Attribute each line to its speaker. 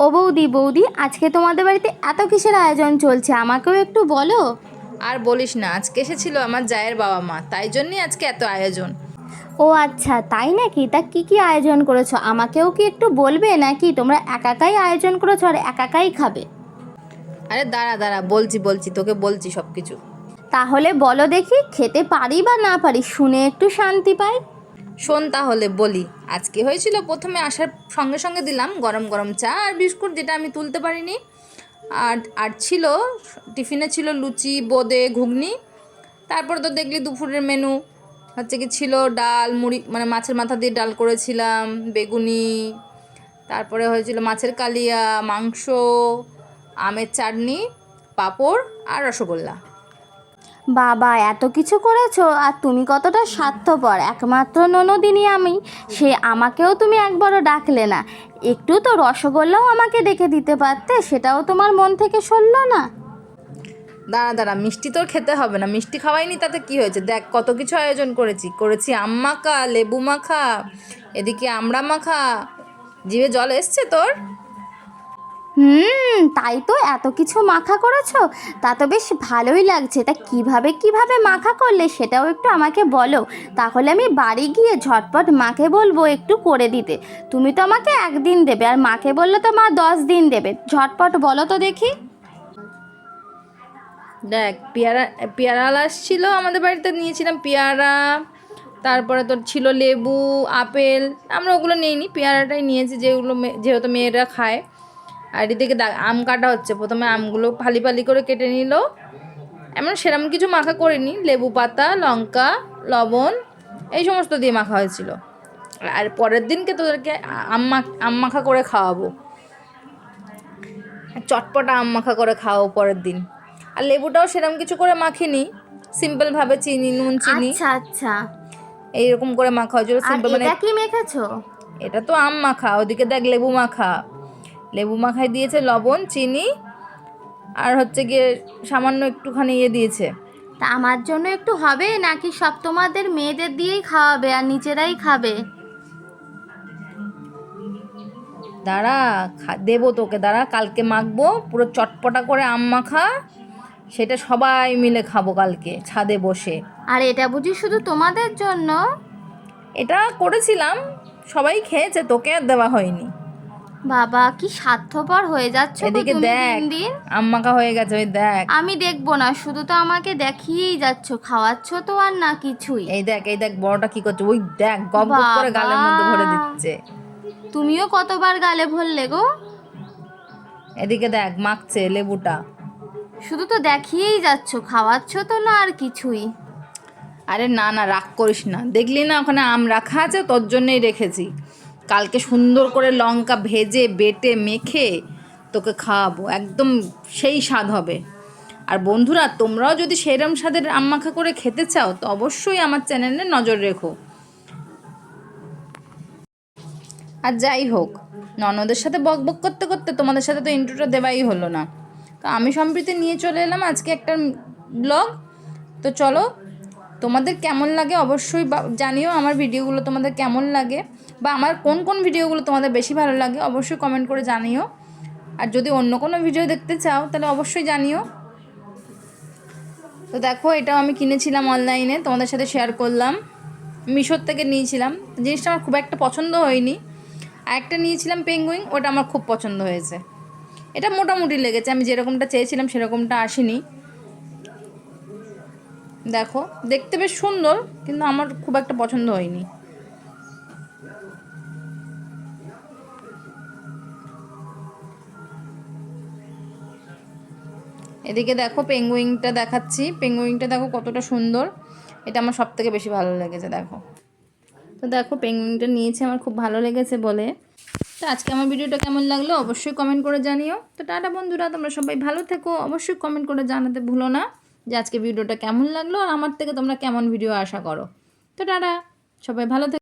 Speaker 1: ও বৌদি বৌদি, আজকে তোমাদের বাড়িতে এত কিসের আয়োজন চলছে, আমাকেও একটু বলো।
Speaker 2: আর বলিস না, আজকে এসেছিল আমার জায়ের বাবা মা, তাই জন্যই আজকে এত আয়োজন।
Speaker 1: ও আচ্ছা, তাই নাকি? তা কি কি আয়োজন করেছো, আমাকেও কি একটু বলবে, নাকি তোমরা একাকাই আয়োজন করেছো আর একাকাই খাবে?
Speaker 2: আরে দাঁড়া দাঁড়া, বলছি বলছি তোকে বলছি সব কিছু।
Speaker 1: তাহলে বলো দেখি, খেতে পারি বা না পারি, শুনে একটু শান্তি পাই।
Speaker 2: শোন তাহলে বলি। আজকে হয়েছিল, প্রথমে আসার সঙ্গে সঙ্গে দিলাম গরম গরম চা আর বিস্কুট, যেটা আমি তুলতে পারিনি। আর আর ছিল টিফিনে ছিল লুচি, বোঁদে, ঘুগনি। তারপরে তো দেখলি দুপুরের মেনু হচ্ছে কি ছিল ডাল, মুড়ি, মানে মাছের মাথা দিয়ে ডাল করেছিলাম, বেগুনি। তারপরে হয়েছিল মাছের কালিয়া, মাংস, আমের চাটনি, পাঁপড় আর রসগোল্লা।
Speaker 1: বাবা, এত কিছু করেছো! আর তুমি কতটা স্বার্থপর, একমাত্র ননদিনী আমি, সে আমাকেও তুমি একবারও ডাকলে না। একটু তো রসগোল্লাও আমাকে ডেকে দিতে পারতে, সেটাও তোমার মন থেকে সরল না।
Speaker 2: দাঁড়া দাঁড়া, মিষ্টি তোর খেতে হবে না, মিষ্টি খাওয়াইনি তাতে কি হয়েছে, দেখ কত কিছু আয়োজন করেছি আম মাখা, লেবু মাখা, এদিকে আমড়া মাখা। জিভে জল এসছে তোর?
Speaker 1: তাই তো, এত কিছু মাখা করেছো, তা তো বেশ ভালোই লাগছে। তা কিভাবে কিভাবে মাখা করলে সেটাও একটু আমাকে বলো, তাহলে আমি বাড়ি গিয়ে ঝটপট মাকে বলবো একটু করে দিতে। তুমি তো আমাকে একদিন দেবে, আর মাকে বললে তো মা 10 দিন দেবে। ঝটপট বলো তো দেখি।
Speaker 2: দেখ, পেয়ারা আসছিল আমাদের বাড়িতে, নিয়েছিলাম পেয়ারা। তারপরে তোর ছিল লেবু, আপেল। আমরা ওগুলো নিইনি, পেয়ারাটাই নিয়েছি, যেহেতু মেয়েরা খায়। আর এদিকে আম কাটা হচ্ছে, প্রথমে আমগুলো ফালি ফালি করে কেটে নিল। এমন সেরকম কিছু মাখা করিনি, লেবু পাতা, লঙ্কা, লবণ, এই সমস্ত দিয়ে মাখা হয়েছিল। আর পরের দিনকে তোদেরকে আম মাখা করে খাওয়াবো, চটপটা আম মাখা করে খাওয়াবো পরের দিন। আর লেবুটাও সেরকম কিছু করে মাখিনি, সিম্পলভাবে চিনি, নুন, চিনি
Speaker 1: আচ্ছা আচ্ছা।
Speaker 2: এইরকম করে মাখা হয়েছিল
Speaker 1: আর
Speaker 2: সিম্পল। মানে
Speaker 1: এটা কি মেখেছো?
Speaker 2: এটা তো আম মাখা, ওদিকে দেখ লেবু মাখা। লেবু মাখায় দিয়েছে লবণ, চিনি, আর হচ্ছে গিয়ে সামান্য একটুখানি দিয়েছে।
Speaker 1: তা আমার জন্য একটু হবে, নাকি সব তোমাদের মেয়েদের দিয়েই খাওয়াবে আর নিজেরাই খাবে?
Speaker 2: দাঁড়া, দেবো তোকে, দাঁড়া, কালকে মাখবো পুরো চটপটা করে আম মাখা, সেটা সবাই মিলে খাবো কালকে ছাদে বসে।
Speaker 1: আর এটা বুঝি শুধু তোমাদের জন্য?
Speaker 2: এটা করেছিলাম, সবাই খেয়েছে, তোকে আর দেওয়া হয়নি।
Speaker 1: বাবা, কি স্বার্থপর হয়ে যাচ্ছ গো
Speaker 2: এদিকে
Speaker 1: তুমি
Speaker 2: দেখ,
Speaker 1: দিন দিন।
Speaker 2: আম মাখা হয়ে গেছে, ওই দেখ।
Speaker 1: আমি দেখবো না, শুধু তো আমাকে দেখিয়েই যাচ্ছ, খাওয়াচ্ছ তো আর না কিছুই।
Speaker 2: এই দেখ বড়টা কি করছে, ওই দেখ গপ গপ করে গালের মধ্যে ভরে
Speaker 1: বাবা,
Speaker 2: দিচ্ছে।
Speaker 1: তুমিও কতবার গালে ভরলে গো?
Speaker 2: এদিকে দেখ মাখছে লেবুটা।
Speaker 1: শুধু তো দেখিয়েই যাচ্ছ, খাওয়াচ্ছ তো না আর কিছুই।
Speaker 2: আরে না না, রাগ করিস না, দেখলি না ওখানে আম রাখা আছে, তোর জন্যই রেখেছি। কালকে সুন্দর করে লঙ্কা ভেজে বেটে মেখে তোকে খাওয়াবো, একদম সেই স্বাদ হবে। আর বন্ধুরা, তোমরাও যদি সেরম স্বাদের আম মাখা করে খেতে চাও, তো অবশ্যই আমার চ্যানেলে নজর রেখো। আর যাই হোক, ননদের সাথে বক বক করতে করতে তোমাদের সাথে তো ইন্ট্রোটা দেওয়াই হলো না। তো আমি সম্প্রীতি নিয়ে চলে এলাম আজকে একটা ব্লগ। তো চলো, তোমাদের কেমন লাগে অবশ্যই জানিও, আমার ভিডিওগুলো তোমাদের কেমন লাগে, বা আমার কোন কোন ভিডিওগুলো তোমাদের বেশি ভালো লাগে অবশ্যই কমেন্ট করে জানিও। আর যদি অন্য কোনো ভিডিও দেখতে চাও তাহলে অবশ্যই জানিও। তো দেখো, এটাও আমি কিনেছিলাম অনলাইনে, তোমাদের সাথে শেয়ার করলাম। মিশোর থেকে নিয়েছিলাম, জিনিসটা আমার খুব একটা পছন্দ হয়নি। আর একটা নিয়েছিলাম পেঙ্গুইন, ওটা আমার খুব পছন্দ হয়েছে। এটা মোটামুটি লেগেছে, আমি যেরকমটা চেয়েছিলাম সেরকমটা আসেনি। দেখো, দেখতে বেশ সুন্দর, কিন্তু আমার খুব একটা পছন্দ হয়নি। এদিকে দেখো পেঙ্গুইনটা দেখাচ্ছি, পেঙ্গুইনটা দেখো কতটা সুন্দর, এটা আমার সব থেকে বেশি ভালো লেগেছে। দেখো, তো দেখো পেঙ্গুইনটা নিয়েছে, আমার খুব ভালো লেগেছে বলে। তো আজকে আমার ভিডিওটা কেমন লাগলো অবশ্যই কমেন্ট করে জানিও। তো টাটা বন্ধুরা, তোমরা সবাই ভালো থেকো, অবশ্যই কমেন্ট করে জানাতে ভুলো না যে আজকে ভিডিওটা কেমন লাগলো, আর আমার থেকে তোমরা কেমন ভিডিও আশা করো। তো টাটা, সবাই ভালো থেকো।